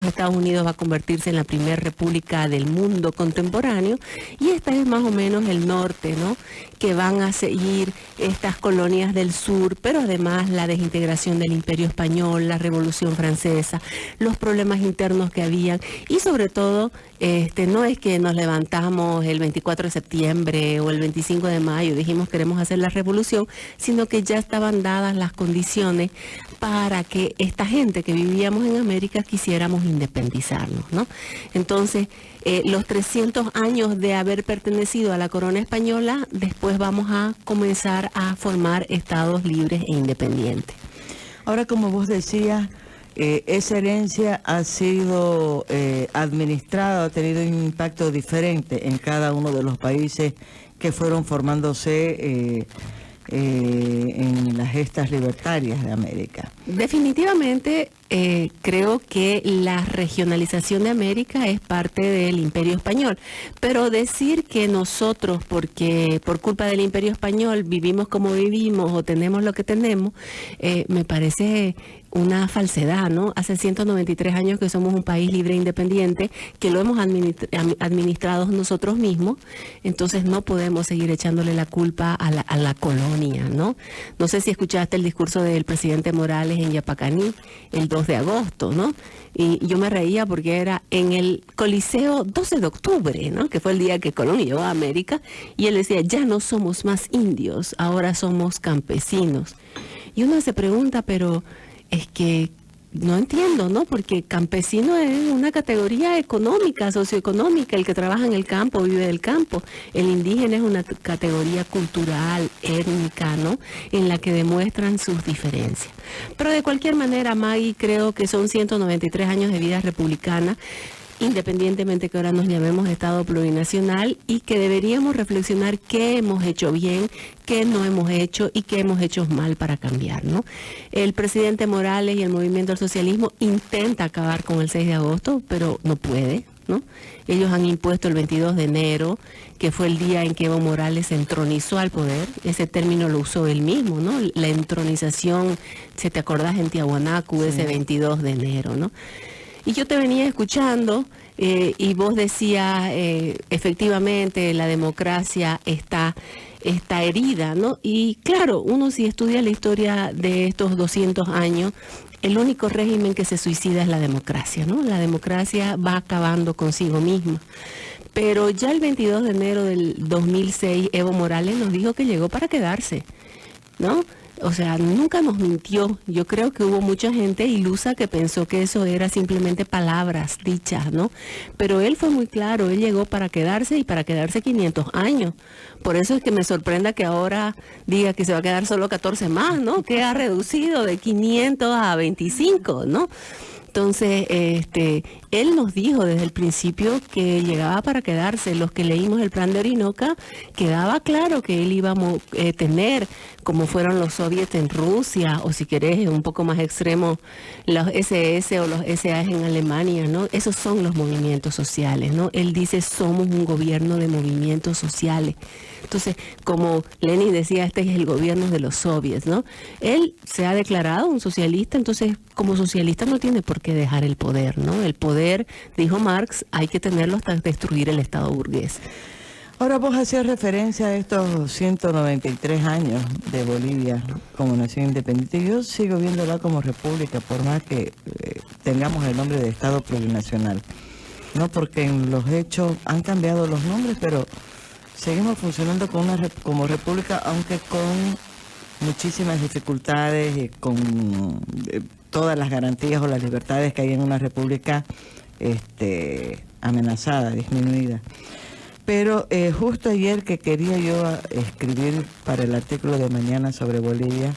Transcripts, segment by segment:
Estados Unidos va a convertirse en la primera república del mundo contemporáneo, y esta es más o menos el norte, ¿no? Que van a seguir estas colonias del sur, pero además la desintegración del Imperio Español, la Revolución Francesa, los problemas internos que habían, y sobre todo, no es que nos levantamos el 24 de septiembre o el 25 de mayo, dijimos queremos hacer la revolución, sino que ya estaban dadas las condiciones para que esta gente que vivíamos en América quisiéramos independizarnos, ¿no? Entonces, los 300 años de haber pertenecido a la corona española, después vamos a comenzar a formar estados libres e independientes. Ahora, como vos decías, esa herencia ha sido administrada, ha tenido un impacto diferente en cada uno de los países que fueron formándose en las gestas libertarias de América. Definitivamente creo que la regionalización de América es parte del Imperio Español, pero decir que nosotros, porque por culpa del Imperio Español vivimos como vivimos o tenemos lo que tenemos, me parece una falsedad, ¿no? Hace 193 años que somos un país libre e independiente, que lo hemos administrado nosotros mismos, entonces no podemos seguir echándole la culpa a la colonia, ¿no? No sé si escuchaste el discurso del presidente Morales en Yapacaní el 2 de agosto, ¿no? Y yo me reía porque era en el Coliseo 12 de octubre, ¿no? Que fue el día que Colón llegó a América, y él decía, ya no somos más indios, ahora somos campesinos. Y uno se pregunta, pero es que no entiendo, ¿no? Porque campesino es una categoría económica, socioeconómica, el que trabaja en el campo, vive del campo. El indígena es una categoría cultural, étnica, ¿no? En la que demuestran sus diferencias. Pero de cualquier manera, Maggie, creo que son 193 años de vida republicana, independientemente que ahora nos llamemos Estado plurinacional, y que deberíamos reflexionar qué hemos hecho bien, qué no hemos hecho y qué hemos hecho mal para cambiar, ¿no? El presidente Morales y el movimiento del socialismo intenta acabar con el 6 de agosto, pero no puede, ¿no? Ellos han impuesto el 22 de enero, que fue el día en que Evo Morales se entronizó al poder. Ese término lo usó él mismo, ¿no? La entronización, si te acordás, en Tiahuanacu, ese 22 de enero, ¿no? Y yo te venía escuchando y vos decías, efectivamente, la democracia está herida, ¿no? Y claro, uno si estudia la historia de estos 200 años, el único régimen que se suicida es la democracia, ¿no? La democracia va acabando consigo misma. Pero ya el 22 de enero del 2006, Evo Morales nos dijo que llegó para quedarse, ¿no? O sea, nunca nos mintió. Yo creo que hubo mucha gente ilusa que pensó que eso era simplemente palabras dichas, ¿no? Pero él fue muy claro, él llegó para quedarse, y para quedarse 500 años. Por eso es que me sorprenda que ahora diga que se va a quedar solo 14 más, ¿no? Que ha reducido de 500 a 25, ¿no? Entonces, él nos dijo desde el principio que llegaba para quedarse. Los que leímos el plan de Orinoca, quedaba claro que él iba a tener, como fueron los soviets en Rusia, o si querés, un poco más extremo, los SS o los SAS en Alemania, ¿no? Esos son los movimientos sociales, ¿no? Él dice, somos un gobierno de movimientos sociales. Entonces, como Lenin decía, este es el gobierno de los soviets, ¿no? Él se ha declarado un socialista, entonces, como socialista no tiene por qué dejar el poder, ¿no? El poder, dijo Marx, hay que tenerlo hasta destruir el Estado burgués. Ahora vos hacías referencia a estos 193 años de Bolivia como nación independiente. Yo sigo viéndola como república, por más que tengamos el nombre de Estado plurinacional, ¿no? Porque en los hechos han cambiado los nombres, pero seguimos funcionando como república, aunque con muchísimas dificultades y con todas las garantías o las libertades que hay en una república amenazada, disminuida. Pero justo ayer que quería yo escribir para el artículo de mañana sobre Bolivia,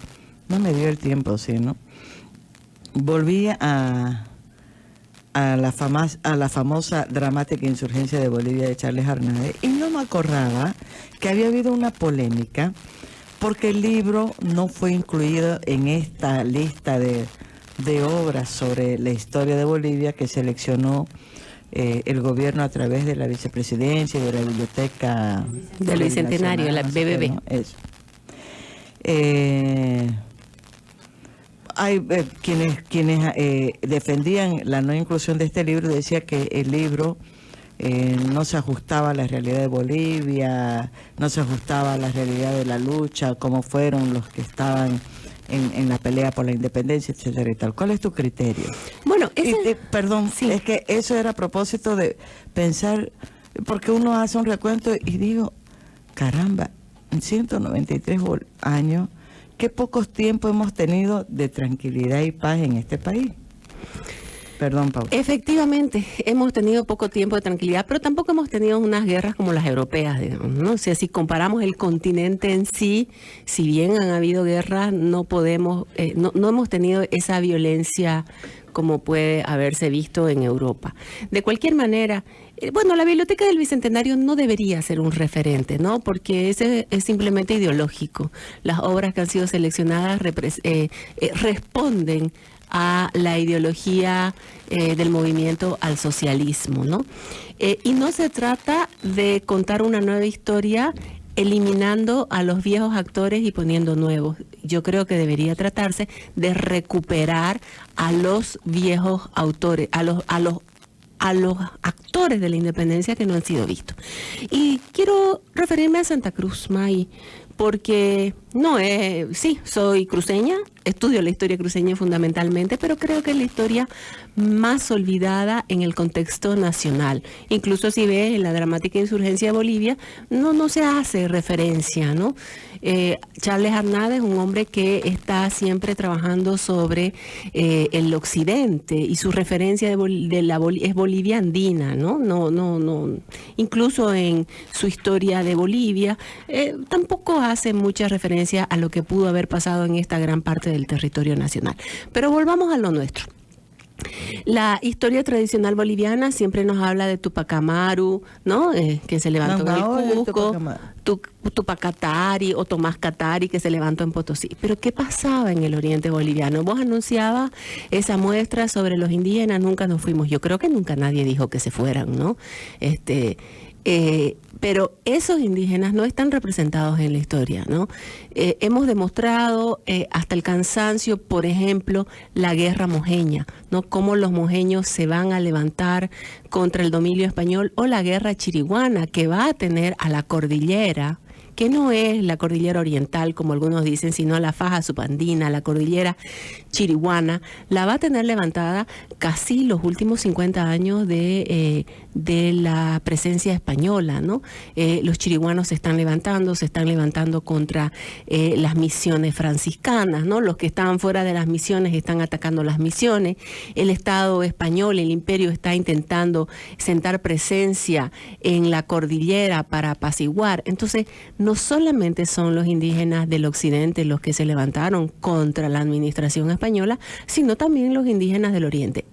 no me dio el tiempo, ¿sí, no? Volví a la famosa dramática insurgencia de Bolivia de Charles Hernández, y no me acordaba que había habido una polémica porque el libro no fue incluido en esta lista de obras sobre la historia de Bolivia que seleccionó el gobierno a través de la vicepresidencia y de la biblioteca del Bicentenario, la BBB. Eso. hay quienes defendían la no inclusión de este libro, decía que el libro no se ajustaba a la realidad de Bolivia, no se ajustaba a la realidad de la lucha, cómo fueron los que estaban en la pelea por la independencia, etcétera y tal. ¿Cuál es tu criterio? Bueno, perdón, sí. Es que eso era a propósito de pensar, porque uno hace un recuento y digo, caramba, en 193 años, qué pocos tiempos hemos tenido de tranquilidad y paz en este país. Perdón, Paula. Efectivamente, hemos tenido poco tiempo de tranquilidad, pero tampoco hemos tenido unas guerras como las europeas, digamos, ¿no? O sea, si comparamos el continente en sí, si bien han habido guerras, no podemos, no hemos tenido esa violencia como puede haberse visto en Europa. De cualquier manera, bueno, la Biblioteca del Bicentenario no debería ser un referente, ¿no? Porque ese es simplemente ideológico. Las obras que han sido seleccionadas responden a la ideología del movimiento al socialismo, ¿no? Y no se trata de contar una nueva historia eliminando a los viejos actores y poniendo nuevos. Yo creo que debería tratarse de recuperar a los viejos autores, a los actores de la independencia que no han sido vistos. Y quiero referirme a Santa Cruz, May, porque sí, soy cruceña, estudio la historia cruceña fundamentalmente, pero creo que es la historia más olvidada en el contexto nacional. Incluso si ves en la dramática insurgencia de Bolivia, no se hace referencia, ¿no? Charles Arnade es un hombre que está siempre trabajando sobre el occidente y su referencia es Bolivia andina, ¿no? No. Incluso en su historia de Bolivia tampoco hace mucha referencia a lo que pudo haber pasado en esta gran parte del territorio nacional. Pero volvamos a lo nuestro. La historia tradicional boliviana siempre nos habla de Tupac Amaru, ¿no? Que se levantó en el Cusco, Tupac Katari o Tomás Katari, que se levantó en Potosí. Pero ¿qué pasaba en el oriente boliviano? Vos anunciabas esa muestra sobre los indígenas, nunca nos fuimos. Yo creo que nunca nadie dijo que se fueran, ¿no? Pero esos indígenas no están representados en la historia, ¿no? Hemos demostrado hasta el cansancio, por ejemplo, la guerra mojeña, ¿no? Cómo los mojeños se van a levantar contra el dominio español, o la guerra chiriguana, que va a tener a la cordillera, que no es la cordillera oriental, como algunos dicen, sino la faja subandina, la cordillera chiriguana, la va a tener levantada casi los últimos 50 años de la presencia española, ¿no? Los chiriguanos se están levantando contra las misiones franciscanas, ¿no? Los que estaban fuera de las misiones están atacando las misiones. El Estado español, el imperio, está intentando sentar presencia en la cordillera para apaciguar. Entonces, no solamente son los indígenas del occidente los que se levantaron contra la administración española, sino también los indígenas del oriente.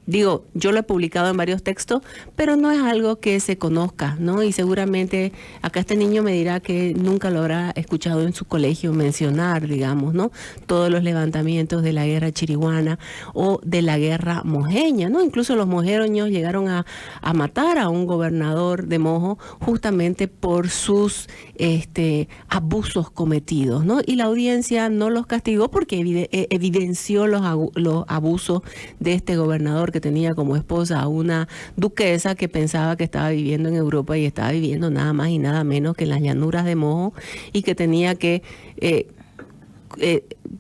Digo, yo lo he publicado en varios textos, pero no es algo que se conozca, ¿no? Y seguramente acá este niño me dirá que nunca lo habrá escuchado en su colegio mencionar, digamos, ¿no? Todos los levantamientos de la guerra chiriguana o de la guerra mojeña, ¿no? Incluso los mojeroños llegaron a matar a un gobernador de Mojo justamente por sus abusos cometidos, ¿no? Y la audiencia no los castigó porque evidenció los abusos de este gobernador, que tenía como esposa a una duquesa que pensaba que estaba viviendo en Europa y estaba viviendo nada más y nada menos que en las llanuras de Mojo, y que tenía que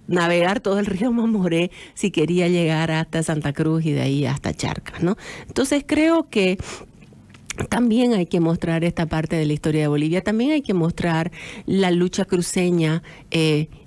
navegar todo el río Mamoré si quería llegar hasta Santa Cruz y de ahí hasta Charcas, ¿no? Entonces creo que también hay que mostrar esta parte de la historia de Bolivia, también hay que mostrar la lucha cruceña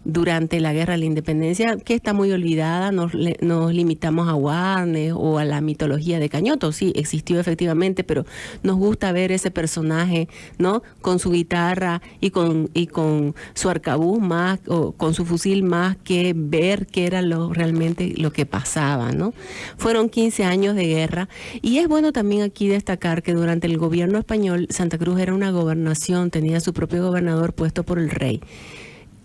durante la Guerra de la Independencia, que está muy olvidada. Nos limitamos a Warnes o a la mitología de Cañoto. Sí, existió efectivamente, pero nos gusta ver ese personaje, ¿no? Con su guitarra y con su arcabuz más, o con su fusil, más que ver qué era realmente lo que pasaba, ¿no? Fueron 15 años de guerra, y es bueno también aquí destacar que durante el gobierno español, Santa Cruz era una gobernación, tenía su propio gobernador puesto por el rey.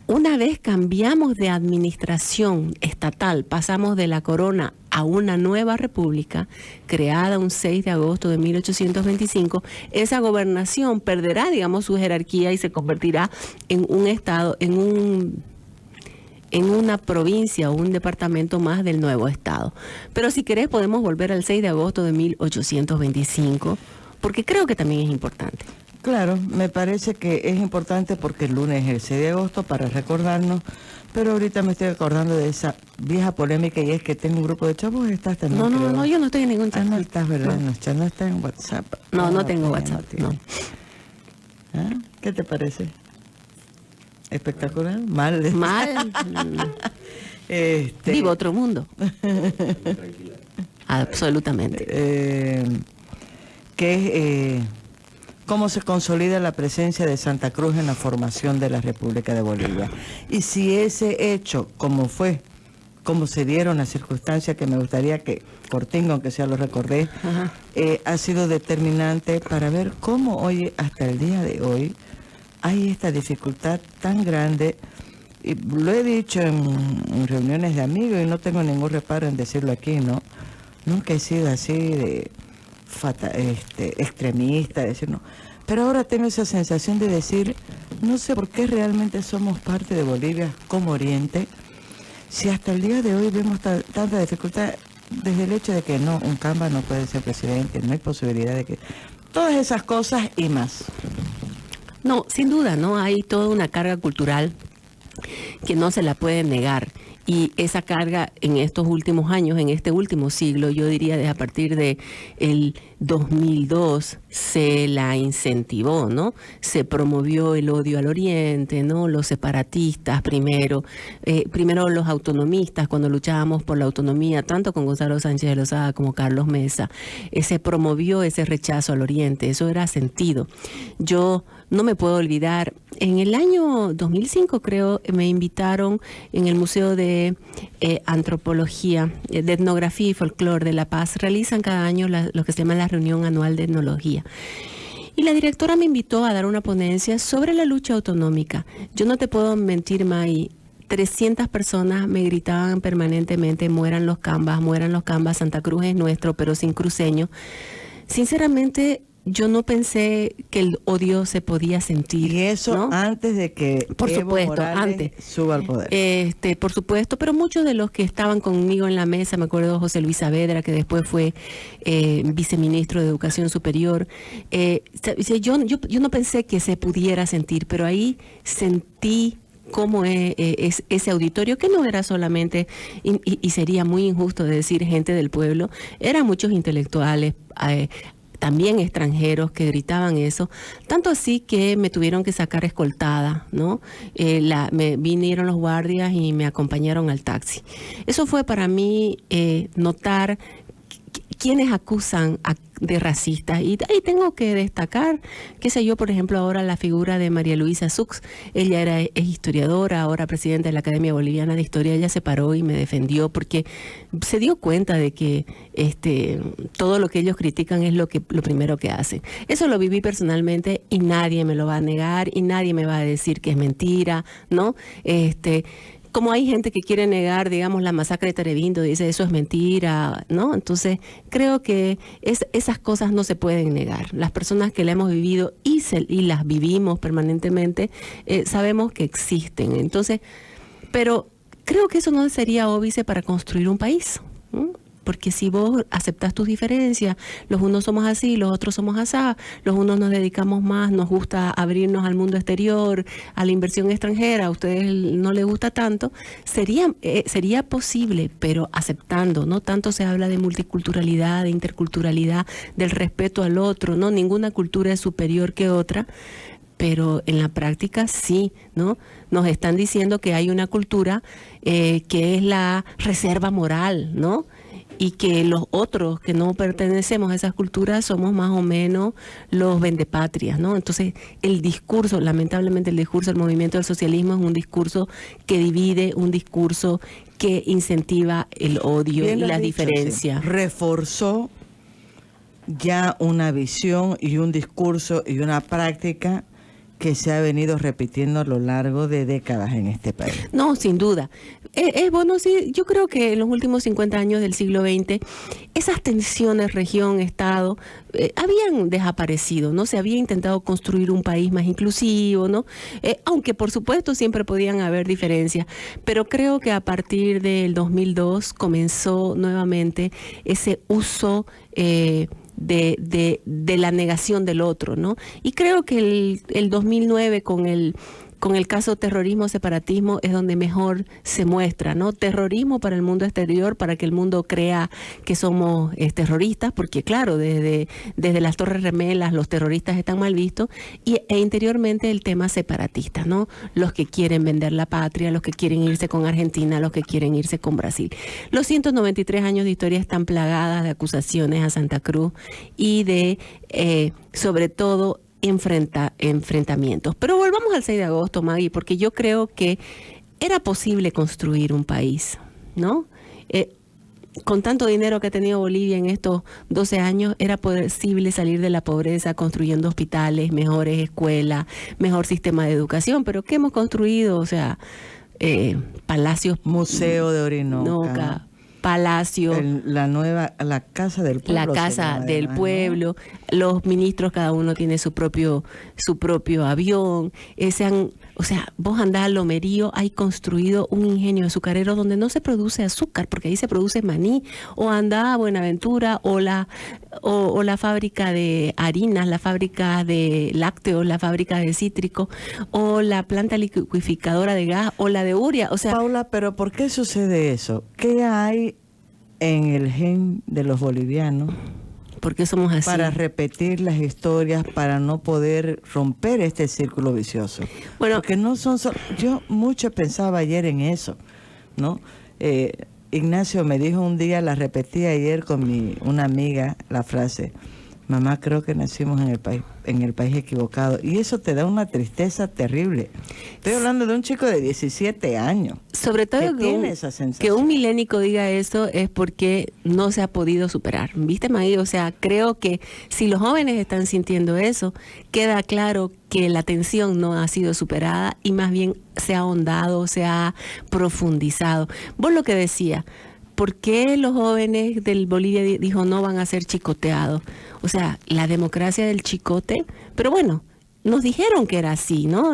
Una vez cambiamos de administración estatal, pasamos de la corona a una nueva república creada un 6 de agosto de 1825, esa gobernación perderá, digamos, su jerarquía y se convertirá en un estado, en en una provincia o un departamento más del nuevo estado. Pero si querés podemos volver al 6 de agosto de 1825, porque creo que también es importante. Claro, me parece que es importante porque el lunes es el 6 de agosto para recordarnos, pero ahorita me estoy acordando de esa vieja polémica y es que tengo un grupo de chavos. ¿Estás también? No, yo no estoy en ningún chat. No estás, ¿verdad? No estás en WhatsApp. No tengo WhatsApp. No. ¿Ah? ¿Qué te parece? ¿Espectacular? Mal. Vivo otro mundo. Absolutamente. Cómo se consolida la presencia de Santa Cruz en la formación de la República de Bolivia. Y si ese hecho, como se dieron las circunstancias, que me gustaría que Cortingo, aunque sea lo recordé, ha sido determinante para ver cómo hoy, hasta el día de hoy, hay esta dificultad tan grande. Y lo he dicho en reuniones de amigos y no tengo ningún reparo en decirlo aquí, ¿no? Nunca he sido así de extremista, decir no. Pero ahora tengo esa sensación de decir, no sé por qué realmente somos parte de Bolivia como Oriente, si hasta el día de hoy vemos tanta dificultad, desde el hecho de que no, un Camba no puede ser presidente, no hay posibilidad de que... Todas esas cosas y más. No, sin duda, ¿no? Hay toda una carga cultural que no se la puede negar. Y esa carga en estos últimos años, en este último siglo, yo diría desde a partir de el 2002 se la incentivó, ¿no? Se promovió el odio al Oriente, ¿no? Los separatistas primero los autonomistas cuando luchábamos por la autonomía, tanto con Gonzalo Sánchez de Lozada como Carlos Mesa, se promovió ese rechazo al Oriente, eso era sentido. Yo no me puedo olvidar, en el año 2005 creo, me invitaron en el Museo de Antropología, de Etnografía y Folclore de La Paz, realizan cada año lo que se llama la reunión anual de etnología. Y la directora me invitó a dar una ponencia sobre la lucha autonómica. Yo no te puedo mentir, May, 300 personas me gritaban permanentemente, mueran los Cambas, Santa Cruz es nuestro, pero sin cruceños. Sinceramente, yo no pensé que el odio se podía sentir. Y eso, ¿no? Antes de que por Evo supuesto, Morales antes suba al poder. Por supuesto, pero muchos de los que estaban conmigo en la mesa, me acuerdo de José Luis Saavedra, que después fue viceministro de Educación Superior, yo no pensé que se pudiera sentir, pero ahí sentí cómo es ese auditorio, que no era solamente, y sería muy injusto de decir gente del pueblo, eran muchos intelectuales, también extranjeros que gritaban eso, tanto así que me tuvieron que sacar escoltada, ¿no? Me vinieron los guardias y me acompañaron al taxi. Eso fue para mí notar quienes acusan de racistas. Y ahí tengo que destacar, qué sé yo, por ejemplo, ahora la figura de María Luisa Sux. Ella es historiadora, ahora presidenta de la Academia Boliviana de Historia. Ella se paró y me defendió porque se dio cuenta de que todo lo que ellos critican es lo primero que hacen. Eso lo viví personalmente y nadie me lo va a negar y nadie me va a decir que es mentira, ¿no? Como hay gente que quiere negar, digamos, la masacre de Tarevindo, dice eso es mentira, ¿no? Entonces, creo que esas cosas no se pueden negar. Las personas que la hemos vivido y las vivimos permanentemente, sabemos que existen. Entonces, pero creo que eso no sería óbice para construir un país, ¿no? Porque si vos aceptás tus diferencias, los unos somos así, los otros somos asá, los unos nos dedicamos más, nos gusta abrirnos al mundo exterior, a la inversión extranjera, a ustedes no les gusta tanto, sería posible, pero aceptando, ¿no? Tanto se habla de multiculturalidad, de interculturalidad, del respeto al otro, ¿no? Ninguna cultura es superior que otra, pero en la práctica sí, ¿no? Nos están diciendo que hay una cultura que es la reserva moral, ¿no? Y que los otros que no pertenecemos a esas culturas somos más o menos los vendepatrias, ¿no? Entonces, el discurso, lamentablemente el discurso del movimiento del socialismo es un discurso que divide, un discurso que incentiva el odio y las diferencias. Sí. Reforzó ya una visión y un discurso y una práctica que se ha venido repitiendo a lo largo de décadas en este país. No, sin duda. bueno, sí, yo creo que en los últimos 50 años del siglo XX, esas tensiones región-estado habían desaparecido, ¿no? Se había intentado construir un país más inclusivo, ¿no? Aunque por supuesto siempre podían haber diferencias, pero creo que a partir del 2002 comenzó nuevamente ese uso de la negación del otro, ¿no? Y creo que el 2009 con el caso terrorismo-separatismo es donde mejor se muestra, ¿no? Terrorismo para el mundo exterior, para que el mundo crea que somos terroristas, porque claro, desde las Torres Gemelas los terroristas están mal vistos, e interiormente el tema separatista, ¿no? Los que quieren vender la patria, los que quieren irse con Argentina, los que quieren irse con Brasil. Los 193 años de historia están plagadas de acusaciones a Santa Cruz y de, sobre todo, enfrentamientos. Pero volvamos al 6 de agosto, Maggie, porque yo creo que era posible construir un país, ¿no? Con tanto dinero que ha tenido Bolivia en estos 12 años, era posible salir de la pobreza construyendo hospitales, mejores escuelas, mejor sistema de educación. Pero ¿qué hemos construido? O sea, palacios. Museo de Orinoca. Palacio, la Casa del Pueblo. La Casa del Pueblo, los ministros cada uno tiene su propio avión. O sea, vos andás a Lomerío, hay construido un ingenio azucarero donde no se produce azúcar, porque ahí se produce maní. O andá a Buenaventura, o la fábrica de harinas, la fábrica de lácteos, la fábrica de cítricos, o la planta liquidificadora de gas, o la de Uria. O sea, Paula, pero ¿por qué sucede eso? ¿Qué hay en el gen de los bolivianos? ¿Por qué somos así? Para repetir las historias, para no poder romper este círculo vicioso. Bueno, porque no son yo mucho pensaba ayer en eso, ¿no? Ignacio me dijo un día, la repetí ayer con una amiga, la frase: mamá, creo que nacimos en el país equivocado. Y eso te da una tristeza terrible. Estoy hablando de un chico de 17 años. Sobre todo que un milénico diga eso es porque no se ha podido superar. ¿Viste, Maggie? O sea, creo que si los jóvenes están sintiendo eso, queda claro que la tensión no ha sido superada y más bien se ha ahondado, se ha profundizado. Vos lo que decía, ¿por qué los jóvenes del Bolivia dijo no van a ser chicoteados? O sea, la democracia del chicote, pero bueno, nos dijeron que era así, ¿no?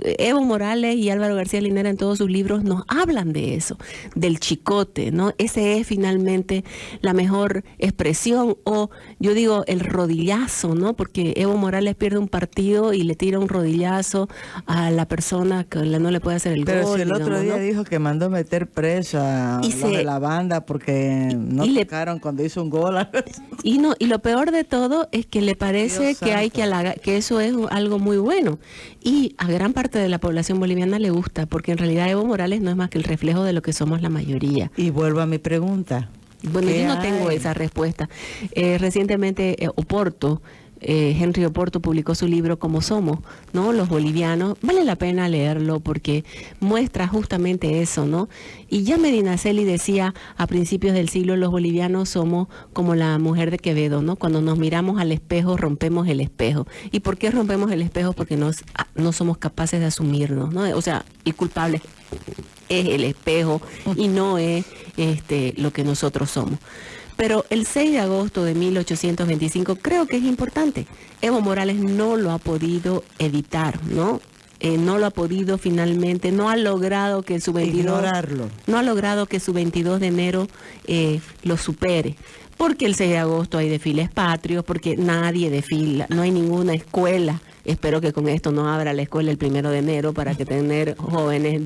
Evo Morales y Álvaro García Linera en todos sus libros nos hablan de eso, del chicote, ¿no? Ese es finalmente la mejor expresión, o yo digo el rodillazo, ¿no? Porque Evo Morales pierde un partido y le tira un rodillazo a la persona que no le puede hacer el gol. Pero si el otro día dijo que mandó meter preso a los de la banda porque no tocaron cuando hizo un gol. Y lo peor de todo es que le parece que hay que halagar, que eso es algo muy bueno, y a gran parte de la población boliviana le gusta, porque en realidad Evo Morales no es más que el reflejo de lo que somos la mayoría. Y vuelvo a mi pregunta. Bueno, yo no tengo esa respuesta. Recientemente Henry Oporto publicó su libro Como Somos, ¿no? Los bolivianos. Vale la pena leerlo porque muestra justamente eso, ¿no? Y ya Medinaceli decía a principios del siglo, los bolivianos somos como la mujer de Quevedo, ¿no? Cuando nos miramos al espejo, rompemos el espejo. ¿Y por qué rompemos el espejo? Porque no somos capaces de asumirnos, ¿no? O sea, el culpable es el espejo y no es lo que nosotros somos. Pero el 6 de agosto de 1825 creo que es importante. Evo Morales no lo ha podido evitar, ¿no? No lo ha podido finalmente, no ha logrado que su 22 de enero lo supere. Porque el 6 de agosto hay desfiles patrios, porque nadie desfila, no hay ninguna escuela. Espero que con esto no abra la escuela el 1 de enero para que tener jóvenes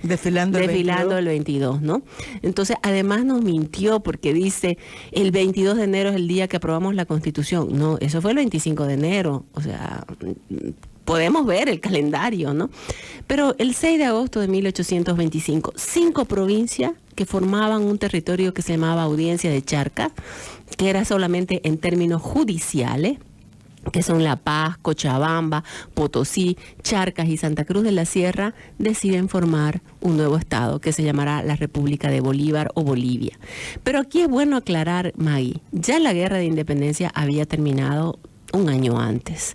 desfilando el 22, ¿no? Entonces, además nos mintió porque dice el 22 de enero es el día que aprobamos la Constitución. No, eso fue el 25 de enero. O sea, podemos ver el calendario, ¿no? Pero el 6 de agosto de 1825, 5 provincias que formaban un territorio que se llamaba Audiencia de Charcas, que era solamente en términos judiciales, que son La Paz, Cochabamba, Potosí, Charcas y Santa Cruz de la Sierra, deciden formar un nuevo estado que se llamará la República de Bolívar o Bolivia. Pero aquí es bueno aclarar, Maggie, ya la guerra de independencia había terminado un año antes.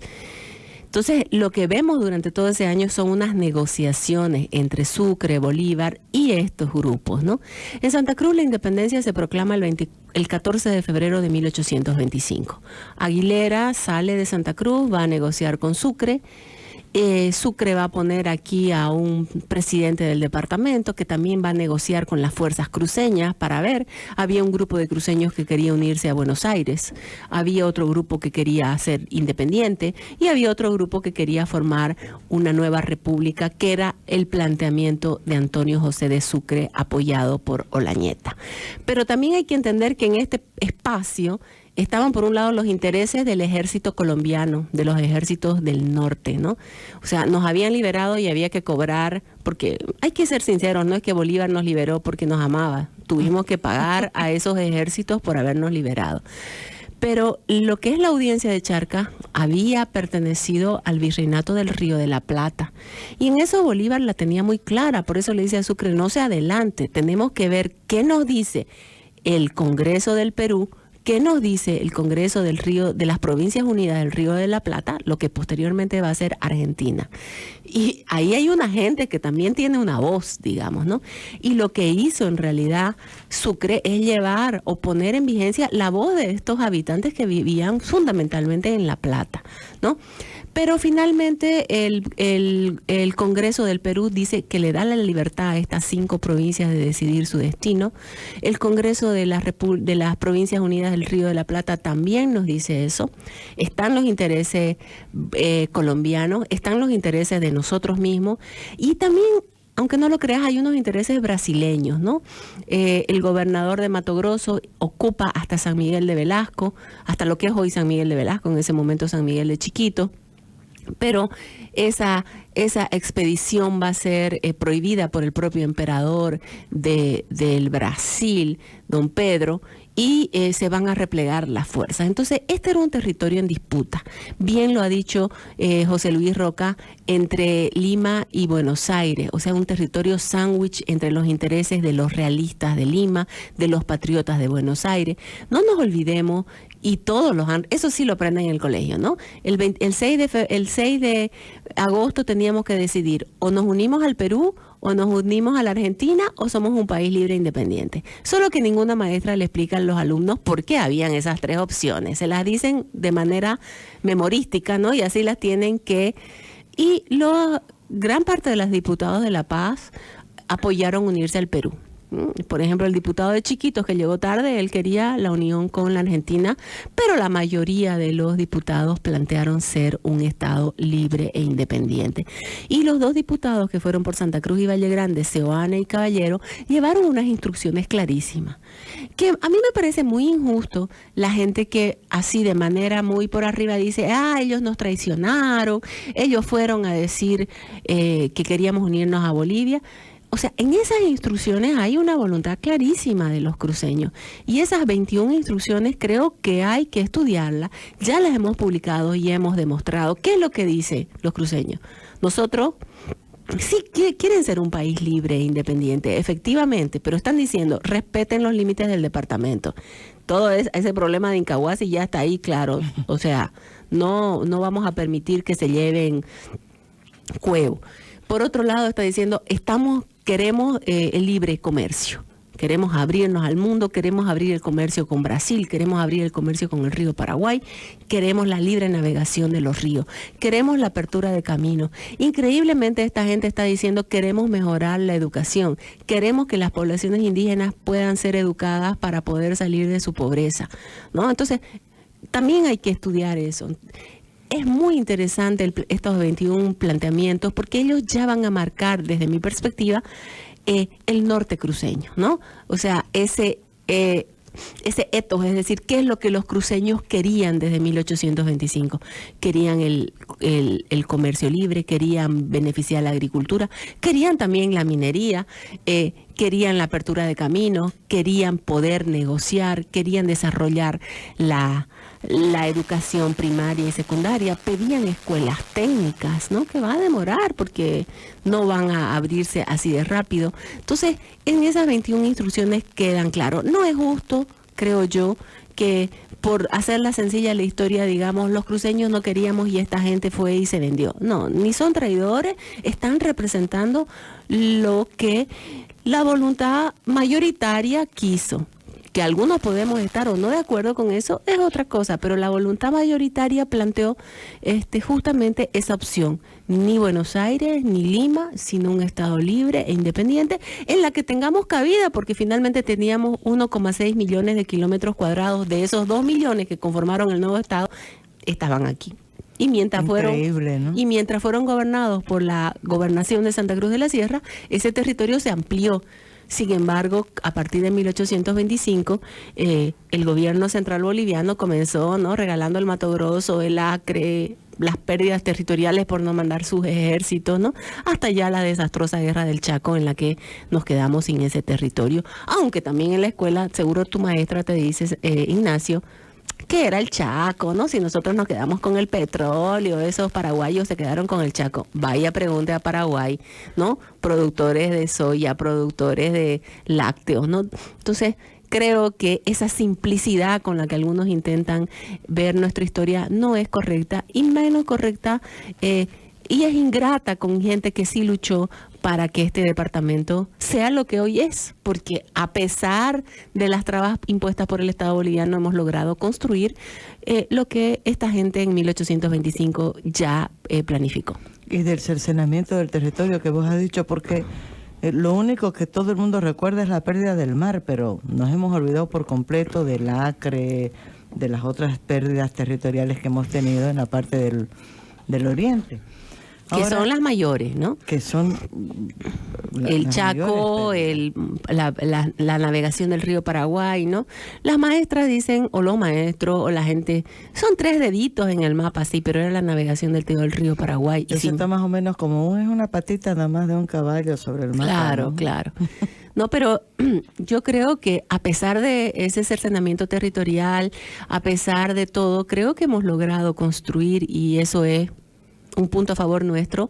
Entonces, lo que vemos durante todo ese año son unas negociaciones entre Sucre, Bolívar y estos grupos, ¿no? En Santa Cruz la independencia se proclama el 14 de febrero de 1825. Aguilera sale de Santa Cruz, va a negociar con Sucre. Sucre va a poner aquí a un presidente del departamento que también va a negociar con las fuerzas cruceñas para ver. Había un grupo de cruceños que quería unirse a Buenos Aires, había otro grupo que quería ser independiente y había otro grupo que quería formar una nueva república, que era el planteamiento de Antonio José de Sucre, apoyado por Olañeta. Pero también hay que entender que en este espacio estaban por un lado los intereses del ejército colombiano, de los ejércitos del norte, ¿no? O sea, nos habían liberado y había que cobrar, porque hay que ser sinceros, no es que Bolívar nos liberó porque nos amaba, tuvimos que pagar a esos ejércitos por habernos liberado. Pero lo que es la audiencia de Charcas había pertenecido al virreinato del Río de la Plata. Y en eso Bolívar la tenía muy clara, por eso le dice a Sucre, no se adelante, tenemos que ver qué nos dice el Congreso del Perú, ¿qué nos dice el Congreso del Río, de las Provincias Unidas del Río de la Plata, lo que posteriormente va a ser Argentina? Y ahí hay una gente que también tiene una voz, digamos, ¿no? Y lo que hizo en realidad Sucre es llevar o poner en vigencia la voz de estos habitantes que vivían fundamentalmente en La Plata, ¿no? Pero finalmente el Congreso del Perú dice que le da la libertad a estas 5 provincias de decidir su destino. El Congreso de las Provincias Unidas del Río de la Plata también nos dice eso. Están los intereses colombianos, están los intereses de nosotros mismos y también, aunque no lo creas, hay unos intereses brasileños, ¿no? El gobernador de Mato Grosso ocupa hasta San Miguel de Velasco, hasta lo que es hoy San Miguel de Velasco, en ese momento San Miguel de Chiquito. Pero esa expedición va a ser prohibida por el propio emperador del Brasil, don Pedro, y se van a replegar las fuerzas. Entonces, este era un territorio en disputa. Bien lo ha dicho José Luis Roca, entre Lima y Buenos Aires, o sea, un territorio sándwich entre los intereses de los realistas de Lima, de los patriotas de Buenos Aires. No nos olvidemos, y todos eso sí lo aprenden en el colegio, ¿no? El 6 de agosto teníamos que decidir, o nos unimos al Perú, o nos unimos a la Argentina, o somos un país libre e independiente. Solo que ninguna maestra le explica a los alumnos por qué habían esas 3 opciones. Se las dicen de manera memorística, ¿no? Y así las tienen que... Y gran parte de los diputados de La Paz apoyaron unirse al Perú. Por ejemplo, el diputado de Chiquitos, que llegó tarde, él quería la unión con la Argentina, pero la mayoría de los diputados plantearon ser un Estado libre e independiente. Y los 2 diputados que fueron por Santa Cruz y Valle Grande, Seoane y Caballero, llevaron unas instrucciones clarísimas. Que a mí me parece muy injusto la gente que así de manera muy por arriba dice, ellos nos traicionaron, ellos fueron a decir que queríamos unirnos a Bolivia. O sea, en esas instrucciones hay una voluntad clarísima de los cruceños y esas 21 instrucciones creo que hay que estudiarlas. Ya las hemos publicado y hemos demostrado qué es lo que dicen los cruceños. Nosotros sí quieren ser un país libre e independiente, efectivamente, pero están diciendo respeten los límites del departamento. Todo ese problema de Incahuasi ya está ahí claro. O sea, no vamos a permitir que se lleven cuevo. Por otro lado, está diciendo, queremos el libre comercio. Queremos abrirnos al mundo, queremos abrir el comercio con Brasil, queremos abrir el comercio con el río Paraguay, queremos la libre navegación de los ríos, queremos la apertura de caminos. Increíblemente esta gente está diciendo queremos mejorar la educación, queremos que las poblaciones indígenas puedan ser educadas para poder salir de su pobreza, ¿no? Entonces, también hay que estudiar eso. Es muy interesante estos 21 planteamientos porque ellos ya van a marcar, desde mi perspectiva, el norte cruceño, ¿no? O sea, ese ethos, es decir, qué es lo que los cruceños querían desde 1825. Querían el comercio libre, querían beneficiar la agricultura, querían también la minería, querían la apertura de caminos, querían poder negociar, querían desarrollar la educación primaria y secundaria, pedían escuelas técnicas, ¿no? Que va a demorar porque no van a abrirse así de rápido. Entonces, en esas 21 instrucciones quedan claros. No es justo, creo yo, que por hacer la sencilla la historia, digamos, los cruceños no queríamos y esta gente fue y se vendió. No, ni son traidores, están representando lo que la voluntad mayoritaria quiso. Que algunos podemos estar o no de acuerdo con eso es otra cosa, pero la voluntad mayoritaria planteó justamente esa opción. Ni Buenos Aires, ni Lima, sino un estado libre e independiente en la que tengamos cabida, porque finalmente teníamos 1,6 millones de kilómetros cuadrados. De esos 2 millones que conformaron el nuevo estado, estaban aquí. Y mientras fueron gobernados por la gobernación de Santa Cruz de la Sierra, ese territorio se amplió. Sin embargo, a partir de 1825, el gobierno central boliviano comenzó, ¿no?, regalando el Mato Grosso, el Acre, las pérdidas territoriales por no mandar sus ejércitos, ¿no?, hasta ya la desastrosa guerra del Chaco en la que nos quedamos sin ese territorio. Aunque también en la escuela, seguro tu maestra te dice, Ignacio, que era el Chaco, ¿no? Si nosotros nos quedamos con el petróleo, esos paraguayos se quedaron con el Chaco. Vaya pregunte a Paraguay, ¿no? Productores de soya, productores de lácteos, ¿no? Entonces, creo que esa simplicidad con la que algunos intentan ver nuestra historia no es correcta, y menos correcta y es ingrata con gente que sí luchó para que este departamento sea lo que hoy es, porque a pesar de las trabas impuestas por el Estado boliviano hemos logrado construir lo que esta gente en 1825 ya planificó. Y del cercenamiento del territorio que vos has dicho, porque lo único que todo el mundo recuerda es la pérdida del mar, pero nos hemos olvidado por completo del Acre, de las otras pérdidas territoriales que hemos tenido en la parte del oriente. Que ahora, son las mayores, ¿no? Que son el Chaco, la navegación del río Paraguay, ¿no? Las maestras dicen, o los maestros, o la gente, son 3 deditos en el mapa, sí, pero era la navegación del río Paraguay. Eso está más o menos como es una patita nada más de un caballo sobre el mapa. Claro, ¿no? Claro. No, pero yo creo que a pesar de ese cercenamiento territorial, a pesar de todo, creo que hemos logrado construir, y eso es un punto a favor nuestro,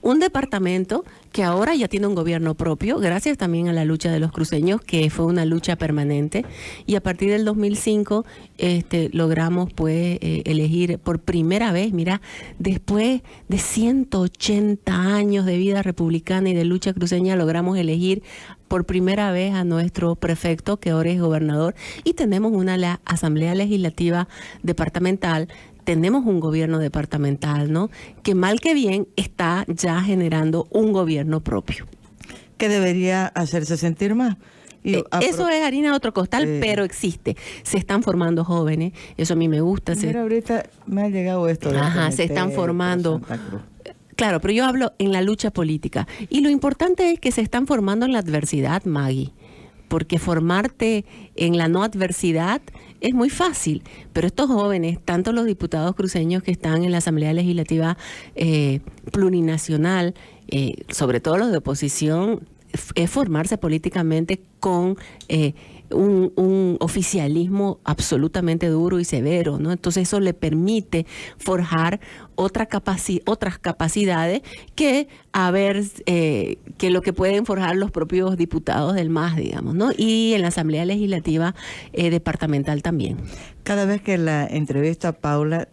un departamento que ahora ya tiene un gobierno propio, gracias también a la lucha de los cruceños, que fue una lucha permanente, y a partir del 2005 logramos pues elegir por primera vez, mira, después de 180 años de vida republicana y de lucha cruceña, logramos elegir por primera vez a nuestro prefecto, que ahora es gobernador, y tenemos una asamblea legislativa departamental. Tenemos un gobierno departamental, ¿no?, que mal que bien está ya generando un gobierno propio. Que debería hacerse sentir más. Eso es harina de otro costal, pero existe. Se están formando jóvenes, eso a mí me gusta. Mira, ahorita me ha llegado esto. Se están formando. Claro, pero yo hablo en la lucha política. Y lo importante es que se están formando en la adversidad, Maggie. Porque formarte en la no adversidad es muy fácil, pero estos jóvenes, tanto los diputados cruceños que están en la Asamblea Legislativa Plurinacional, sobre todo los de oposición, es formarse políticamente con un oficialismo absolutamente duro y severo, ¿no? Entonces eso le permite forjar otras capacidades que que lo que pueden forjar los propios diputados del MAS, digamos, ¿no? Y en la Asamblea Legislativa departamental también. Cada vez que la entrevisto a Paula,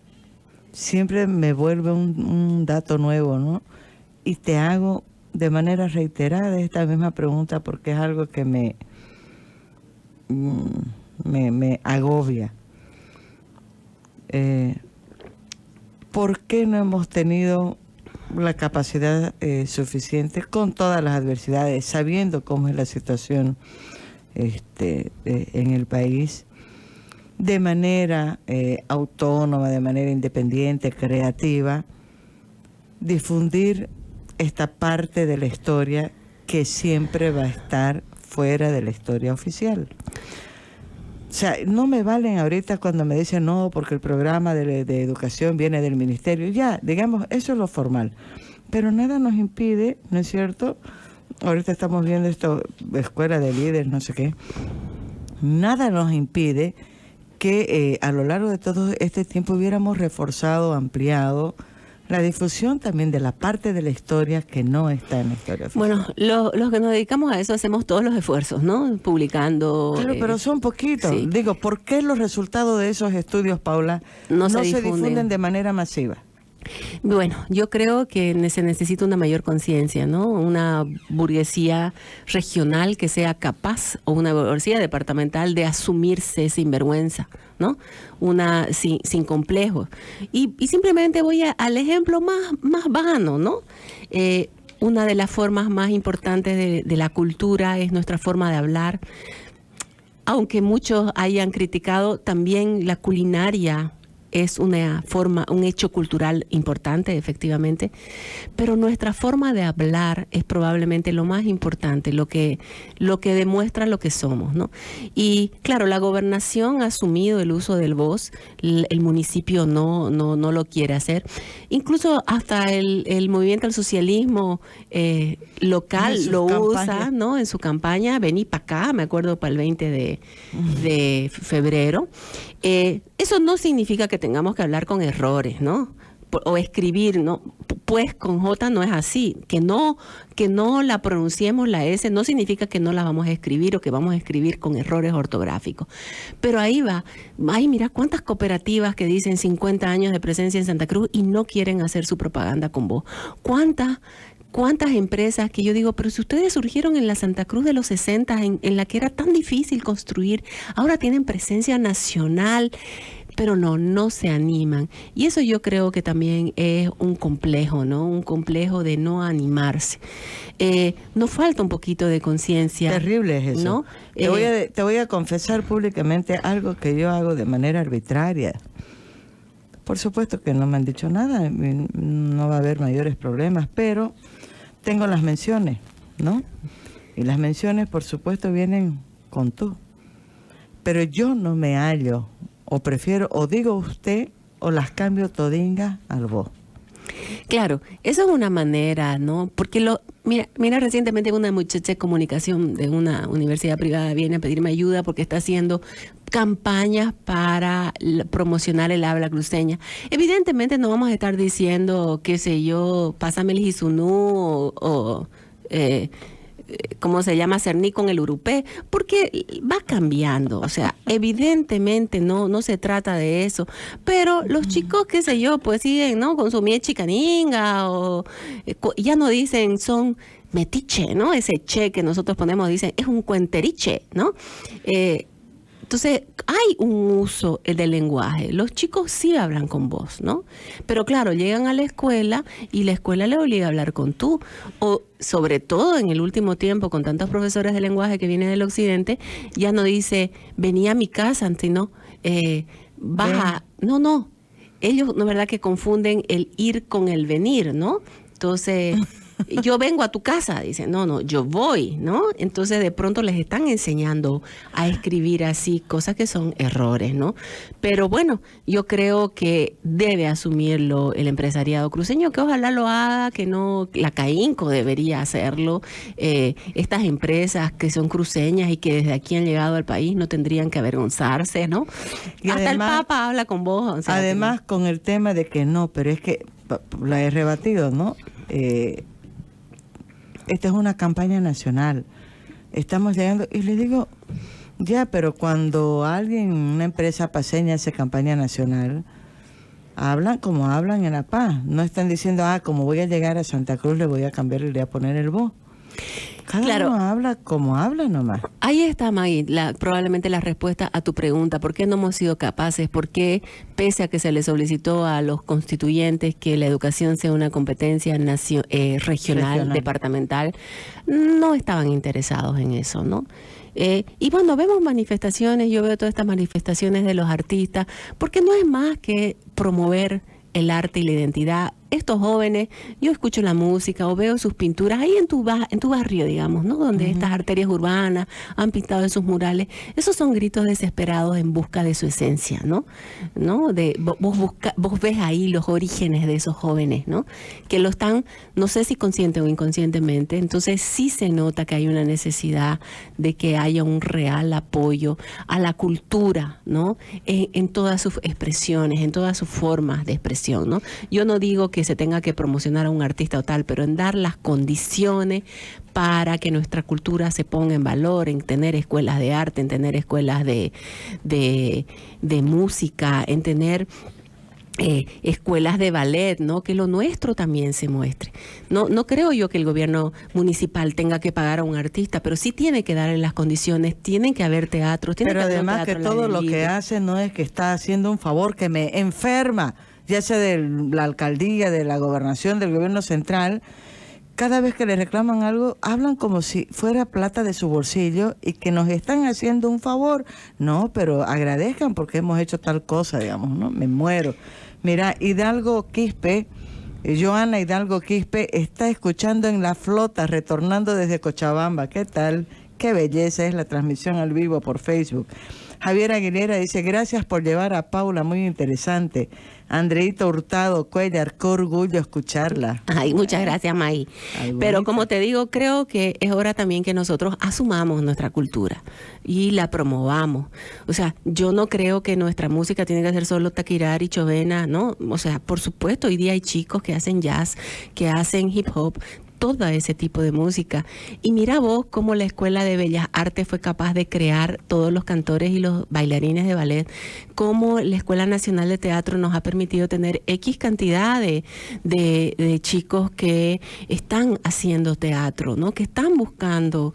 siempre me vuelve un dato nuevo, ¿no? Y te hago de manera reiterada esta misma pregunta, porque es algo que me agobia. ¿Por qué no hemos tenido la capacidad suficiente, con todas las adversidades, sabiendo cómo es la situación en el país, de manera autónoma, de manera independiente, creativa, difundir esta parte de la historia que siempre va a estar fuera de la historia oficial? O sea, no me valen ahorita cuando me dicen no, porque el programa de educación viene del ministerio. Ya, digamos, eso es lo formal. Pero nada nos impide, ¿no es cierto? Ahorita estamos viendo esto, escuela de líderes, no sé qué. Nada nos impide que a lo largo de todo este tiempo hubiéramos reforzado, ampliado la difusión también de la parte de la historia que no está en la historia oficial. Bueno, los que nos dedicamos a eso hacemos todos los esfuerzos, ¿no? Publicando. Claro, pero son poquitos. Sí. Digo, ¿por qué los resultados de esos estudios, Paula, no se difunden de manera masiva? Bueno, yo creo que se necesita una mayor conciencia, ¿no? Una burguesía regional que sea capaz, o una burguesía departamental, de asumirse sin vergüenza, ¿no? Una sin complejos. Y simplemente voy al ejemplo más vano, ¿no? Una de las formas más importantes de la cultura es nuestra forma de hablar. Aunque muchos hayan criticado, también la culinaria es una forma, un hecho cultural importante, efectivamente, pero nuestra forma de hablar es probablemente lo más importante, lo que demuestra lo que somos, ¿no? Y claro, la gobernación ha asumido el uso del vos, el municipio no lo quiere hacer. Incluso hasta el movimiento al socialismo local lo usa, ¿no? En su campaña, vení para acá, me acuerdo para el 20 de febrero. Eso no significa que tengamos que hablar con errores, ¿no? O escribir, ¿no? Pues con J no es así. Que no la pronunciemos la S no significa que no la vamos a escribir o que vamos a escribir con errores ortográficos. Pero ahí va. Ay, mira cuántas cooperativas que dicen 50 años de presencia en Santa Cruz y no quieren hacer su propaganda con vos. ¿Cuántas empresas que yo digo, pero si ustedes surgieron en la Santa Cruz de los 60, en la que era tan difícil construir, ahora tienen presencia nacional, pero no se animan. Y eso yo creo que también es un complejo, ¿no? Un complejo de no animarse. Nos falta un poquito de conciencia. Terrible es eso. ¿No? Te voy a confesar públicamente algo que yo hago de manera arbitraria. Por supuesto que no me han dicho nada, no va a haber mayores problemas, pero tengo las menciones, ¿no? Y las menciones, por supuesto, vienen con tú. Pero yo no me hallo, o prefiero, o digo usted, o las cambio todingas al vos. Claro, eso es una manera, ¿no? Porque mira, recientemente una muchacha de comunicación de una universidad privada viene a pedirme ayuda porque está haciendo campañas para promocionar el habla cruceña. Evidentemente no vamos a estar diciendo, qué sé yo, pásame el Jizunú o ¿cómo se llama? Cerní con el urupé, porque va cambiando, o sea, evidentemente no se trata de eso, pero los chicos, qué sé yo, pues siguen, ¿no? Con su miel chicaninga, o ya no dicen son metiche, ¿no? Ese che que nosotros ponemos, dicen, es un cuenteriche, ¿no? Entonces, hay un uso del lenguaje. Los chicos sí hablan con vos, ¿no? Pero claro, llegan a la escuela y la escuela le obliga a hablar con tú. O sobre todo en el último tiempo, con tantos profesores de lenguaje que vienen del occidente, ya no dice, vení a mi casa, sino baja. No. Ellos, ¿no es verdad?, que confunden el ir con el venir, ¿no? Entonces, yo vengo a tu casa, dicen, no, yo voy, ¿no? Entonces de pronto les están enseñando a escribir así, cosas que son errores, ¿no? Pero bueno, yo creo que debe asumirlo el empresariado cruceño, que ojalá lo haga, que no, la CAINCO debería hacerlo, estas empresas que son cruceñas y que desde aquí han llegado al país no tendrían que avergonzarse, ¿no? Y hasta además, el Papa habla con vos. O sea, además con el tema de que no, pero es que la he rebatido, ¿no? Esta es una campaña nacional. Estamos llegando, y le digo, ya, pero cuando una empresa paseña hace campaña nacional, hablan como hablan en La Paz. No están diciendo, como voy a llegar a Santa Cruz, le voy a cambiar y le voy a poner el vos. Cada uno habla como habla nomás. Ahí está, Maggie, probablemente la respuesta a tu pregunta. ¿Por qué no hemos sido capaces? ¿Por qué, pese a que se le solicitó a los constituyentes que la educación sea una competencia regional, departamental, no estaban interesados en eso, ¿no? Y cuando vemos manifestaciones, yo veo todas estas manifestaciones de los artistas, porque no es más que promover el arte y la identidad. Estos jóvenes, yo escucho la música o veo sus pinturas ahí en tu barrio, digamos, ¿no? Donde estas arterias urbanas han pintado esos murales. Esos son gritos desesperados en busca de su esencia, ¿no? Vos ves ahí los orígenes de esos jóvenes, ¿no? Que lo están, no sé si consciente o inconscientemente, entonces sí se nota que hay una necesidad de que haya un real apoyo a la cultura, ¿no? En todas sus expresiones, en todas sus formas de expresión, ¿no? Yo no digo que porque se tenga que promocionar a un artista o tal, pero en dar las condiciones para que nuestra cultura se ponga en valor, en tener escuelas de arte, en tener escuelas de música, en tener escuelas de ballet, ¿no? Que lo nuestro también se muestre. No creo yo que el gobierno municipal tenga que pagar a un artista, pero sí tiene que darle las condiciones, tienen que haber teatros, tiene pero que haber además que todo lo que hace no es que está haciendo un favor que me enferma, ya sea de la alcaldía, de la gobernación, del gobierno central. Cada vez que le reclaman algo, hablan como si fuera plata de su bolsillo y que nos están haciendo un favor. No, pero agradezcan porque hemos hecho tal cosa, digamos, ¿no? Me muero. Mira, Hidalgo Quispe, Joana Hidalgo Quispe, está escuchando en La Flota, retornando desde Cochabamba. ¿Qué tal? Qué belleza es la transmisión al vivo por Facebook. Javier Aguilera dice, gracias por llevar a Paula, muy interesante. Andreito Hurtado Cuellar, qué orgullo escucharla. Ay, muchas gracias, May. Pero como te digo, creo que es hora también que nosotros asumamos nuestra cultura y la promovamos. O sea, yo no creo que nuestra música tiene que ser solo taquirari, chovena, ¿no? O sea, por supuesto, hoy día hay chicos que hacen jazz, que hacen hip hop, todo ese tipo de música. Y mira vos cómo la Escuela de Bellas Artes fue capaz de crear todos los cantores y los bailarines de ballet, cómo la Escuela Nacional de Teatro nos ha permitido tener X cantidad de chicos que están haciendo teatro, ¿no? Que están buscando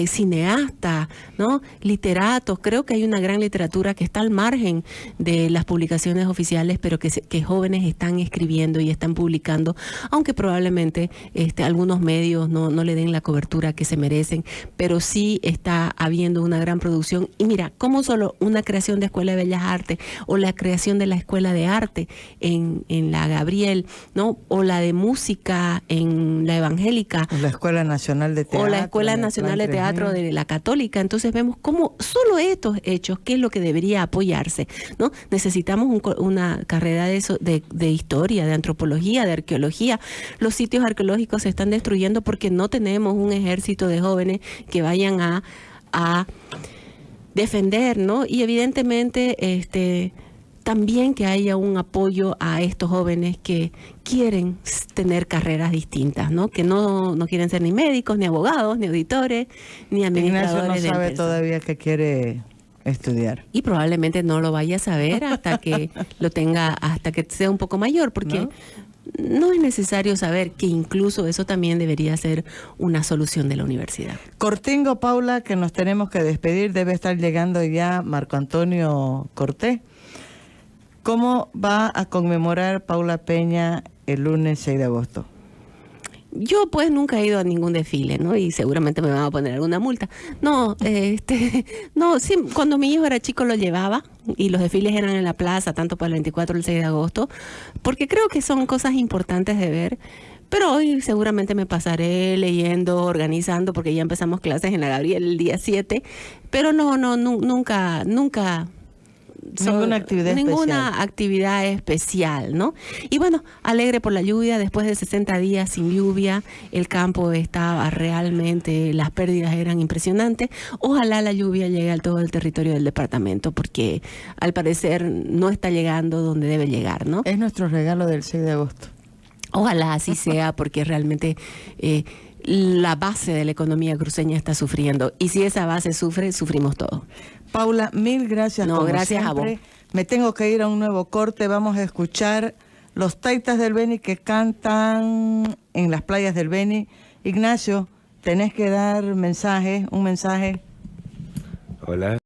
cineastas, ¿no? Literatos. Creo que hay una gran literatura que está al margen de las publicaciones oficiales, pero que jóvenes están escribiendo y están publicando, aunque probablemente algunos medios no le den la cobertura que se merecen, pero sí está habiendo una gran producción. Y mira, como solo una creación de Escuela de Bellas Artes o la creación de la Escuela de Arte en la Gabriel, ¿no? O la de música en la Evangélica. La Escuela Nacional de Teatro. O la Escuela Nacional de Teatro de la Católica. Entonces vemos cómo solo estos hechos, qué es lo que debería apoyarse, ¿no? Necesitamos una carrera de historia, de antropología, de arqueología. Los sitios arqueológicos se están destruyendo porque no tenemos un ejército de jóvenes que vayan a defender, ¿no? Y evidentemente también que haya un apoyo a estos jóvenes que quieren tener carreras distintas, ¿no? Que no quieren ser ni médicos, ni abogados, ni auditores, ni administradores. Ignacio no sabe todavía que quiere estudiar. Y probablemente no lo vaya a saber hasta que lo tenga, hasta que sea un poco mayor, porque no es necesario saber que incluso eso también debería ser una solución de la universidad. Cortingo, Paula, que nos tenemos que despedir, debe estar llegando ya Marco Antonio Cortés. ¿Cómo va a conmemorar Paula Peña el lunes 6 de agosto? Yo pues nunca he ido a ningún desfile, ¿no? Y seguramente me van a poner alguna multa. No, no, sí, cuando mi hijo era chico lo llevaba y los desfiles eran en la plaza, tanto para el 24 y el 6 de agosto, porque creo que son cosas importantes de ver. Pero hoy seguramente me pasaré leyendo, organizando, porque ya empezamos clases en la Gabriel el día 7, pero nunca ninguna actividad especial, ¿no? Y bueno, alegre por la lluvia, después de 60 días sin lluvia, el campo estaba realmente, las pérdidas eran impresionantes. Ojalá la lluvia llegue a todo el territorio del departamento, porque al parecer no está llegando donde debe llegar, ¿no? Es nuestro regalo del 6 de agosto. Ojalá así sea, porque realmente la base de la economía cruceña está sufriendo. Y si esa base sufre, sufrimos todos. Paula, mil gracias. No, gracias siempre. A vos. Me tengo que ir a un nuevo corte. Vamos a escuchar los Taitas del Beni que cantan en las playas del Beni. Ignacio, tenés que dar un mensaje. Hola.